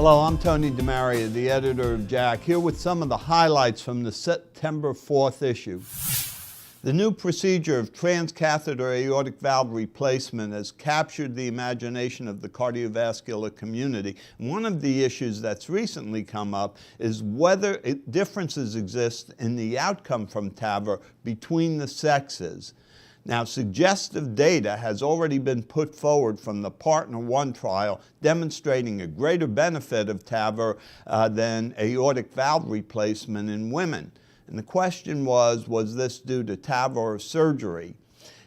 Hello, I'm Tony DeMaria, the editor of JACC, here with some of the highlights from the September 4th issue. The new procedure of transcatheter aortic valve replacement has captured the imagination of the cardiovascular community. One of the issues that's recently come up is whether differences exist in the outcome from TAVR between the sexes. Now, suggestive data has already been put forward from the PARTNER 1 trial demonstrating a greater benefit of TAVR than aortic valve replacement in women. And the question was this due to TAVR or surgery?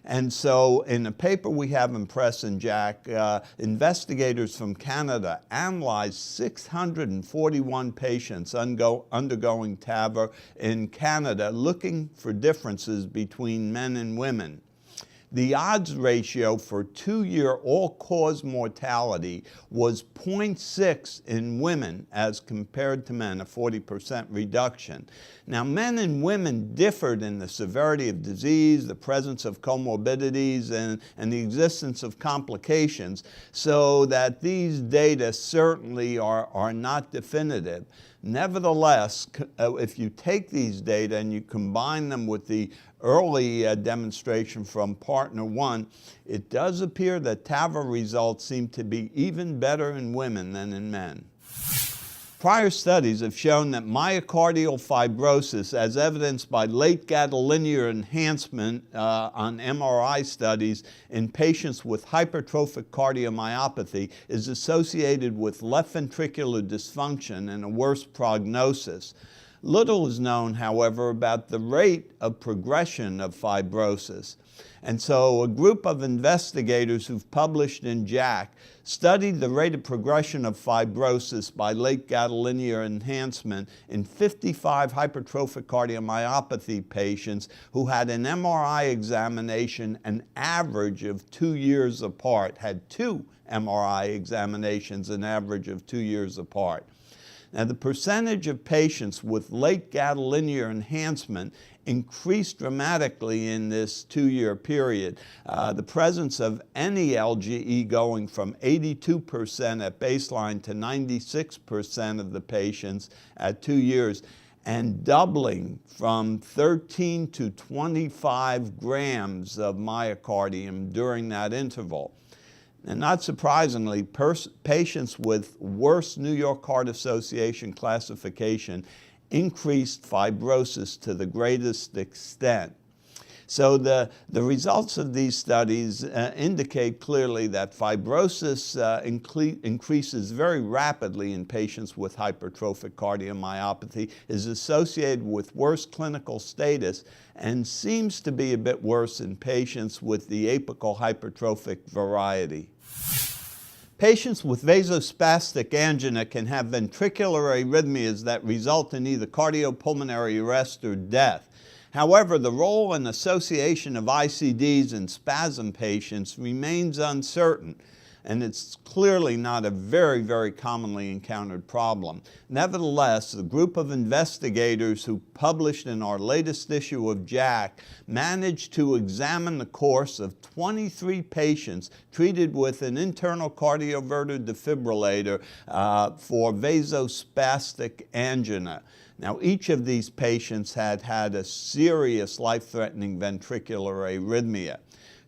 And so in a paper we have in Press and JACC, investigators from Canada analyzed 641 patients undergoing TAVR in Canada, looking for differences between men and women. The odds ratio for 2-year all-cause mortality was 0.6 in women as compared to men, a 40% reduction. Now, men and women differed in the severity of disease, the presence of comorbidities, and the existence of complications, so that these data certainly are not definitive. Nevertheless, if you take these data and you combine them with the early demonstration from PARTNER 1, it does appear that TAVR results seem to be even better in women than in men. Prior studies have shown that myocardial fibrosis, as evidenced by late gadolinium enhancement on MRI studies in patients with hypertrophic cardiomyopathy, is associated with left ventricular dysfunction and a worse prognosis. Little is known, however, about the rate of progression of fibrosis. And so a group of investigators who've published in JACC studied the rate of progression of fibrosis by late gadolinium enhancement in 55 hypertrophic cardiomyopathy patients who had an MRI examination an average of 2 years apart, had 2 MRI examinations an average of 2 years apart. Now, the percentage of patients with late gadolinium enhancement increased dramatically in this 2-year period. The presence of any LGE going from 82% at baseline to 96% of the patients at 2 years, and doubling from 13 to 25 grams of myocardium during that interval. And not surprisingly, patients with worse New York Heart Association classification increased fibrosis to the greatest extent. So the results of these studies indicate clearly that fibrosis increases very rapidly in patients with hypertrophic cardiomyopathy, is associated with worse clinical status, and seems to be a bit worse in patients with the apical hypertrophic variety. Patients with vasospastic angina can have ventricular arrhythmias that result in either cardiopulmonary arrest or death. However, the role and association of ICDs in spasm patients remains uncertain, and it's clearly not a very, very commonly encountered problem. Nevertheless, the group of investigators who published in our latest issue of JACC managed to examine the course of 23 patients treated with an internal cardioverter defibrillator for vasospastic angina. Now, each of these patients had a serious life-threatening ventricular arrhythmia.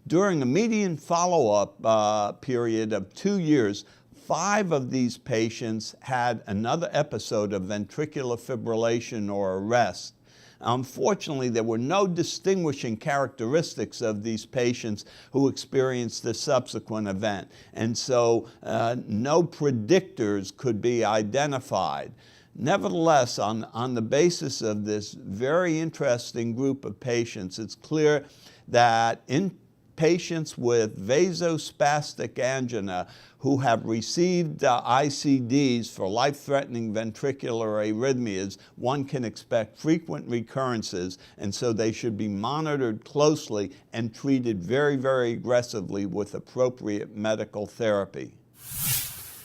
During a median follow-up period of 2 years, 5 of these patients had another episode of ventricular fibrillation or arrest. Unfortunately, there were no distinguishing characteristics of these patients who experienced the subsequent event, and so no predictors could be identified. Nevertheless, on the basis of this very interesting group of patients, it's clear that in patients with vasospastic angina who have received ICDs for life-threatening ventricular arrhythmias, one can expect frequent recurrences, and so they should be monitored closely and treated very, very aggressively with appropriate medical therapy.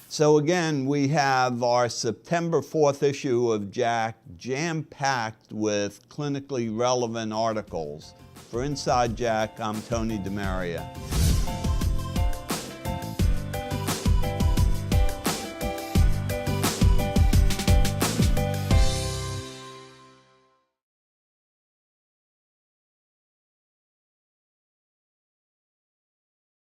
So again, we have our September 4th issue of JACC jam-packed with clinically relevant articles. For Inside JACC, I'm Tony DeMaria.